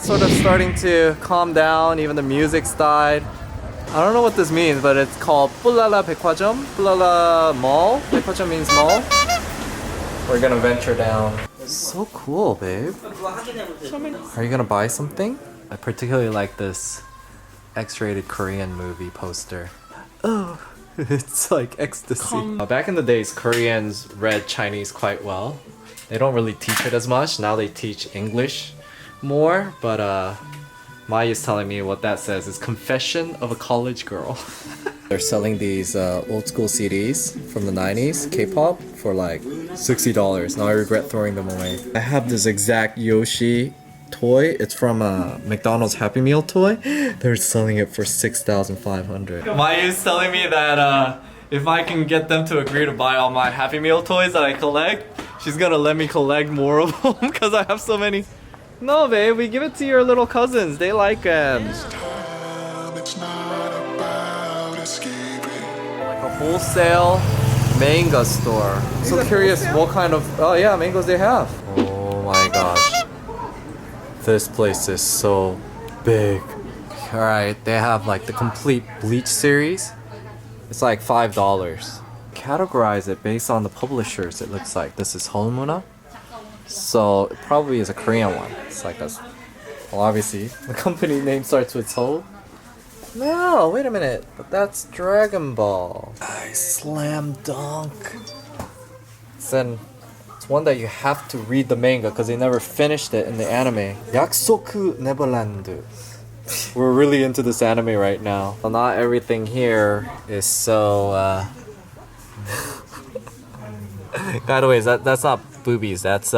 Sort of starting to calm down, even the music's died. I don't know what this means, but it's called Pulala Baekwajeom. Pulala Mall. Baekwajeom means mall. We're gonna venture down. So cool, babe. Are you gonna buy something? I particularly like this X-rated Korean movie poster. Oh, it's like ecstasy. Back in the days, Koreans read Chinese quite well. They don't really teach it as much. Now they teach English more, but Maya's telling me what that says is Confession of a College Girl. They're selling these old school CDs from the 90s, K-pop, for like $60. Now I regret throwing them away. I have this exact Yoshi toy. It's from a McDonald's Happy Meal toy. They're selling it for $6,500. Maya's telling me that if I can get them to agree to buy all my Happy Meal toys that I collect, she's gonna let me collect more of them because I have so many. No, babe, we give it to your little cousins. They like them. Like a wholesale manga store. I'm so curious what kind of mangoes they have. Oh my gosh. This place is so big. Alright, they have like the complete Bleach series. It's like $5. Categorize it based on the publishers, it looks like. This is Holmuna. So it probably is a Korean one. It's like a, well, obviously the company name starts with Seoul. No, wait a minute. But that's Dragon Ball. Slam Dunk. It's one that you have to read the manga because they never finished it in the anime. Yaksoku Neverland. We're really into this anime right now. Well, not everything here is so. By the way, that's not boobies. That's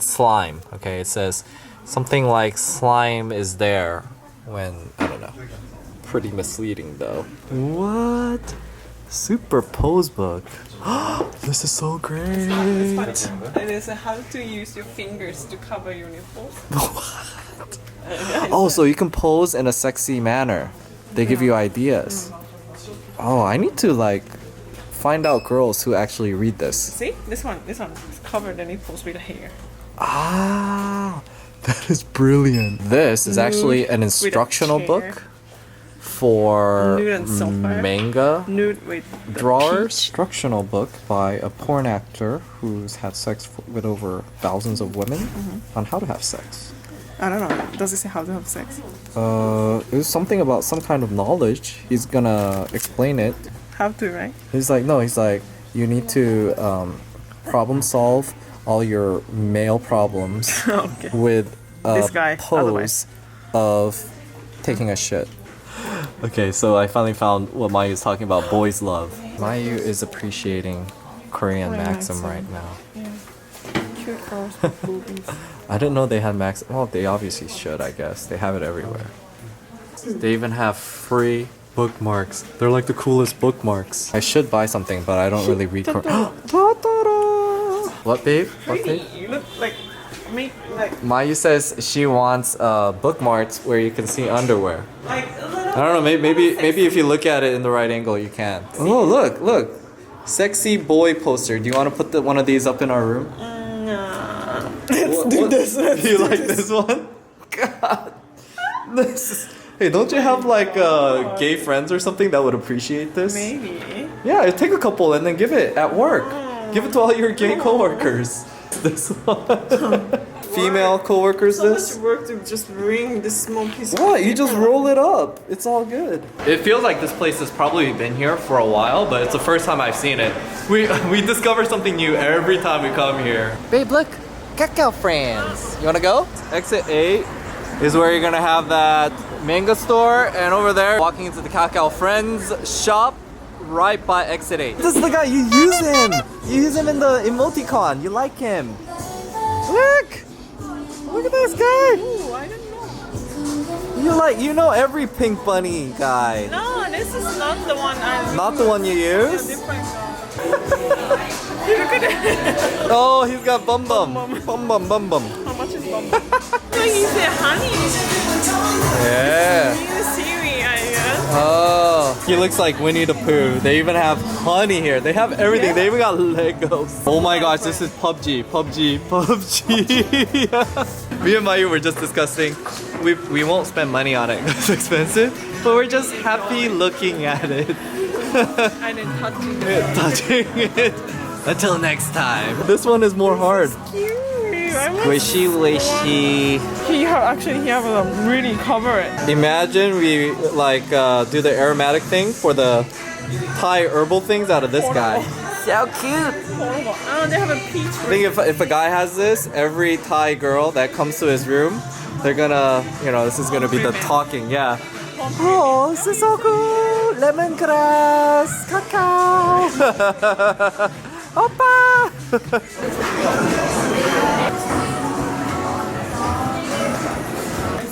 slime. Okay, it says something like slime is there when I don't know. Pretty misleading though. What? Super pose book. This is so great. It is how to use your fingers to cover your nipples. What? Oh, so you can pose in a sexy manner. They give you ideas. Oh, I need to like find out girls who actually read this. See? This one is covered the nipples with hair. Ah, that is brilliant. This is actually an instructional book for manga drawers. Instructional book by a porn actor who's had sex with over thousands of women on how to have sex. I don't know. Does it say how to have sex? It was something about some kind of knowledge. He's gonna explain it. How to, right? He's like, you need to problem solve all your male problems with a pose of taking a shit. Okay, so I finally found what Mayu is talking about, boys love. Mayu is appreciating Korean Maxim right now. Yeah. Cute girls with boobies. I didn't know they had Maxim. Well, they obviously should, I guess. They have it everywhere. They even have free bookmarks. They're like the coolest bookmarks. I should buy something, but I don't really read Korean. What, babe? What, babe? You look like me. Like Mayu says she wants bookmarks where you can see underwear. Like I don't know. Maybe if you look at it in the right angle, you can. Oh, look, sexy boy poster. Do you want to put one of these up in our room? No. Let's do this. Do you like this one? God, this is. Hey, don't you have like gay friends or something that would appreciate this? Maybe. Yeah, take a couple and then give it at work. Give it to all your gay coworkers. This one. Female coworkers. So this. much work to just bring this small piece. What? You just roll it up. It's all good. It feels like this place has probably been here for a while, but it's the first time I've seen it. We discover something new every time we come here. Babe, look. Kakao Friends. You wanna go? Exit 8 is where you're gonna have that Manga Store, and over there, walking into the Kakao Friends shop right by exit 8. This is the guy, you use him! You use him in the emoticon, you like him. Look! Look at this guy! Ooh, I don't know. You know every Pink Bunny guy. No, this is not the one I. Not the one you use? Different guy. Look at it. Oh, he's got bum bum. Bum bum bum bum. How much is bum? Like you say honey. Yeah. New Siri, I guess. Oh, he looks like Winnie the Pooh. They even have honey here. They have everything. Yeah. They even got Legos. Oh my gosh, this is PUBG. Me and Mayu were just discussing we won't spend money on it because it's expensive, but we're just happy looking at it. And then touching. Touching it. Until next time. This one is more hard. Cute. Squishy, wishy. He have a really cover it. Imagine we like do the aromatic thing for the Thai herbal things out of this guy. So cute. Oh, they have a peach. I think if a guy has this, every Thai girl that comes to his room, they're gonna, this is gonna be the talking, yeah. Oh, this is so cool! Lemongrass, cacao! Oppa!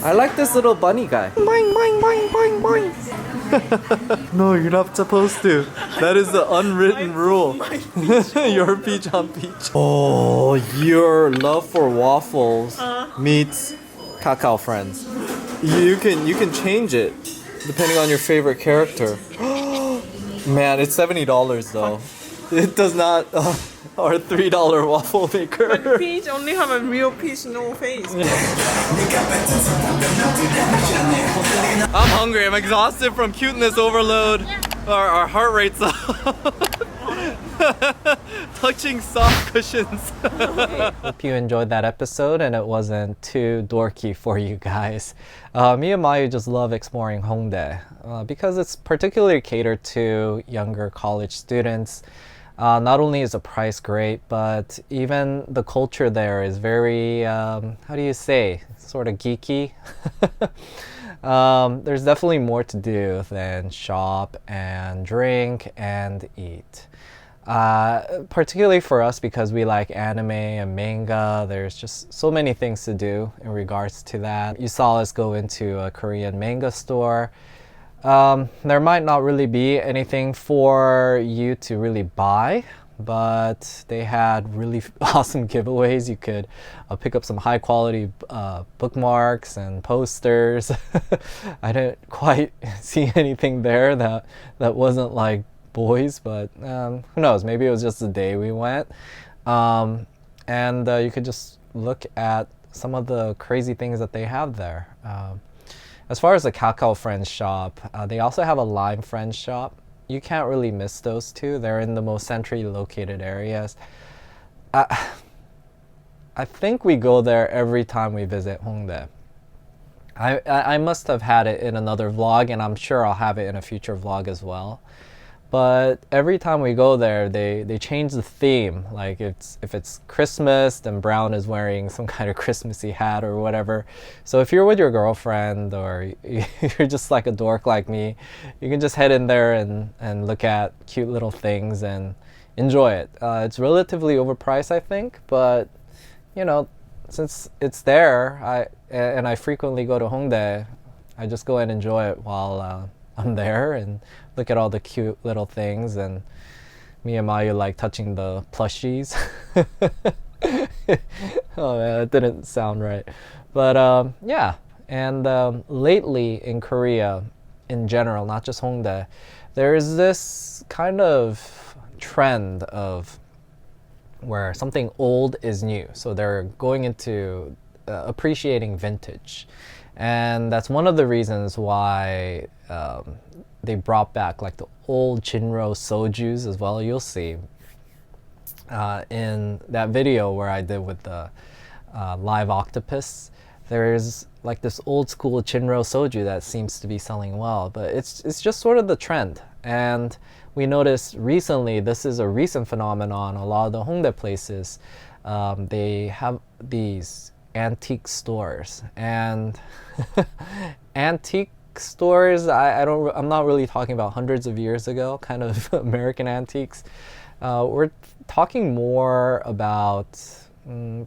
I like this little bunny guy. Boing, boing, boing, boing, boing. No, you're not supposed to. That is the unwritten rule. Your peach on peach. Oh, your love for waffles meets Kakao friends. You can change it depending on your favorite character. Man, it's $70 though. It does not our $3 waffle maker. But peach only have a real peach, no face. I'm hungry. I'm exhausted from cuteness overload. Our heart rate's up. Touching soft cushions. Hope you enjoyed that episode and it wasn't too dorky for you guys. Me and Mayu just love exploring Hongdae because it's particularly catered to younger college students. Not only is the price great, but even the culture there is very, how do you say, sort of geeky. There's definitely more to do than shop and drink and eat. Particularly for us because we like anime and manga, there's just so many things to do in regards to that. You saw us go into a Korean manga store. There might not really be anything for you to really buy, but they had really awesome giveaways. You could pick up some high quality bookmarks and posters. I didn't quite see anything there that wasn't like boys, but who knows, maybe it was just the day we went. And you could just look at some of the crazy things that they have there. As far as the Kakao Friends shop, they also have a Lime Friends shop. You can't really miss those two. They're in the most centrally located areas. I think we go there every time we visit Hongdae. I must have had it in another vlog, and I'm sure I'll have it in a future vlog as well. But every time we go there, they change the theme. Like if it's Christmas, then Brown is wearing some kind of Christmassy hat or whatever. So if you're with your girlfriend or you're just like a dork like me, you can just head in there and look at cute little things and enjoy it. It's relatively overpriced, I think, but since it's there, I frequently go to Hongdae, I just go and enjoy it while I'm there and look at all the cute little things, and me and Mayu like touching the plushies. Oh man, that didn't sound right. But yeah, and lately in Korea in general, not just Hongdae, there is this kind of trend of where something old is new. So they're going into appreciating vintage. And that's one of the reasons why they brought back like the old Jinro sojus as well. You'll see in that video where I did with the live octopus. There's like this old school Jinro soju that seems to be selling well, but it's just sort of the trend. And we noticed recently, this is a recent phenomenon, a lot of the Hongdae places, they have these antique stores. And antique stores, I'm not really talking about hundreds of years ago, kind of American antiques. We're talking more about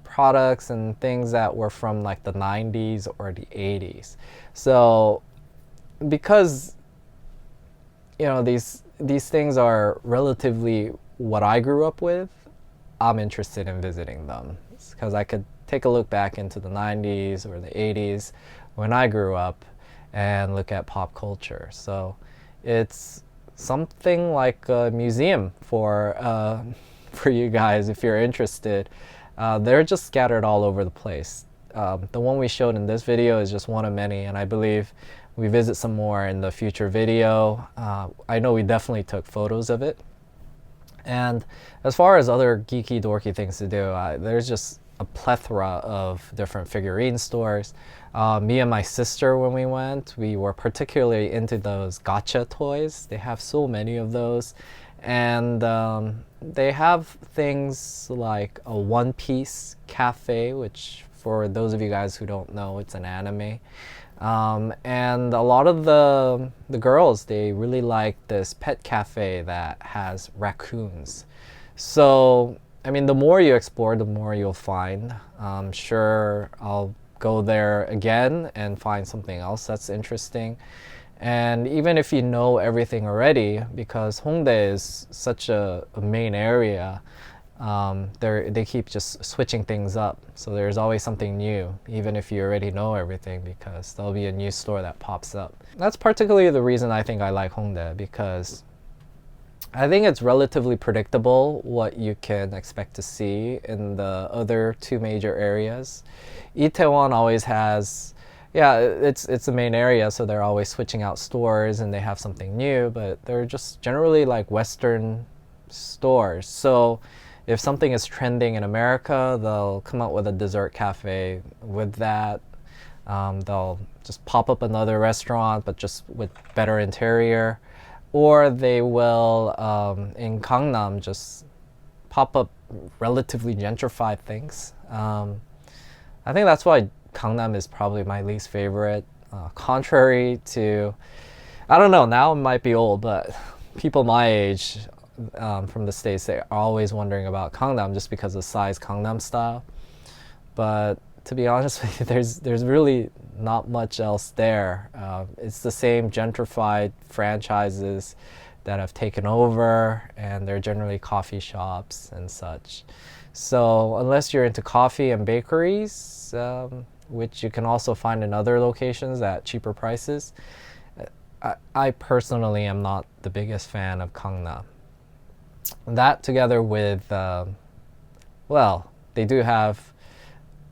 products and things that were from like the 90s or the 80s. So because these things are relatively what I grew up with, I'm interested in visiting them because I could take a look back into the 90s or the 80s when I grew up and look at pop culture. So it's something like a museum for you guys if you're interested. They're just scattered all over the place. the one we showed in this video is just one of many, and I believe we visit some more in the future video. I know we definitely took photos of it. And as far as other geeky dorky things to do, there's just a plethora of different figurine stores. Me and my sister, when we went, we were particularly into those gacha toys. They have so many of those. And they have things like a One Piece cafe, which for those of you guys who don't know, it's an anime. And a lot of the girls, they really like this pet cafe that has raccoons. So, I mean, the more you explore, the more you'll find. I'm sure I'll go there again and find something else that's interesting. And even if you know everything already, because Hongdae is such a main area, they keep just switching things up. So there's always something new, even if you already know everything, because there'll be a new store that pops up. That's particularly the reason I think I like Hongdae, because I think it's relatively predictable what you can expect to see in the other two major areas. Itaewon always has, yeah, it's a main area, so they're always switching out stores and they have something new, but they're just generally like Western stores. So if something is trending in America, they'll come out with a dessert cafe with that. They'll just pop up another restaurant, but just with better interior. Or they will, in Gangnam, just pop up relatively gentrified things. I think that's why Gangnam is probably my least favorite. Contrary to, I don't know, now it might be old, but people my age from the States, they're always wondering about Gangnam just because of size Gangnam style. But to be honest with you, there's really not much else there. It's the same gentrified franchises that have taken over, and they're generally coffee shops and such. So unless you're into coffee and bakeries, which you can also find in other locations at cheaper prices, I personally am not the biggest fan of Gangnam. That together with, well, they do have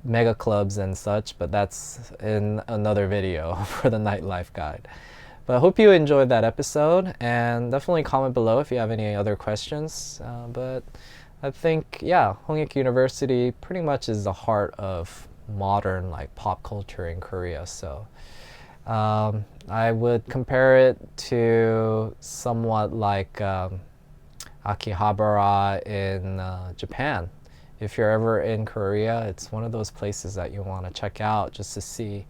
mega clubs and such, but that's in another video for the nightlife guide. But I hope you enjoyed that episode, and definitely comment below if you have any other questions. But I think, yeah, Hongik University pretty much is the heart of modern like pop culture in Korea. So I would compare it to somewhat like Akihabara in Japan. If you're ever in Korea, it's one of those places that you want to check out just to see,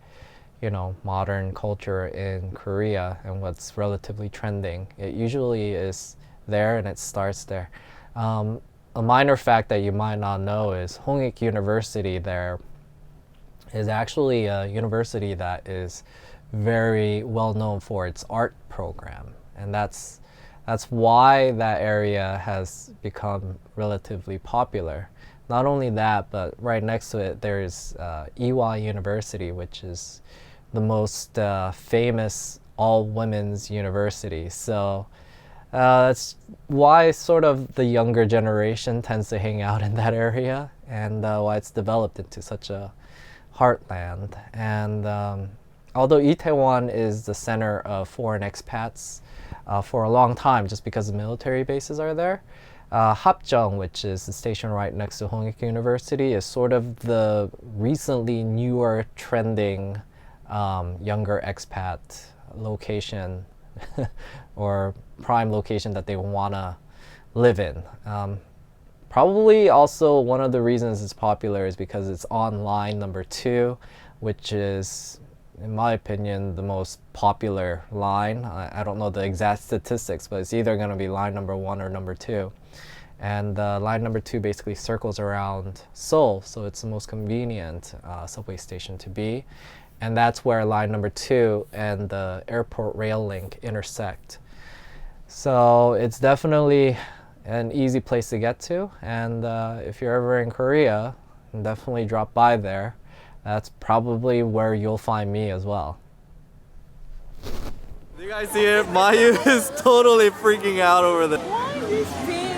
you know, modern culture in Korea and what's relatively trending. It usually is there and it starts there. A minor fact that you might not know is Hongik University there is actually a university that is very well known for its art program, and that's why that area has become relatively popular. Not only that, but right next to it there's Ewha University, which is the most famous all-women's university. So that's why sort of the younger generation tends to hang out in that area, and why it's developed into such a heartland. And although Itaewon is the center of foreign expats for a long time, just because the military bases are there, Hapjeong, which is the station right next to Hongik University, is sort of the recently newer trending younger expat location or prime location that they want to live in. Probably also one of the reasons it's popular is because it's on line number 2, which is, in my opinion, the most popular line. I don't know the exact statistics, but it's either going to be line number 1 or number 2. And line number 2 basically circles around Seoul, so it's the most convenient subway station to be. And that's where line number 2 and the airport rail link intersect. So it's definitely an easy place to get to. And if you're ever in Korea, definitely drop by there. That's probably where you'll find me as well. Do you guys see it? Mayu is totally freaking out over there. Why this pin?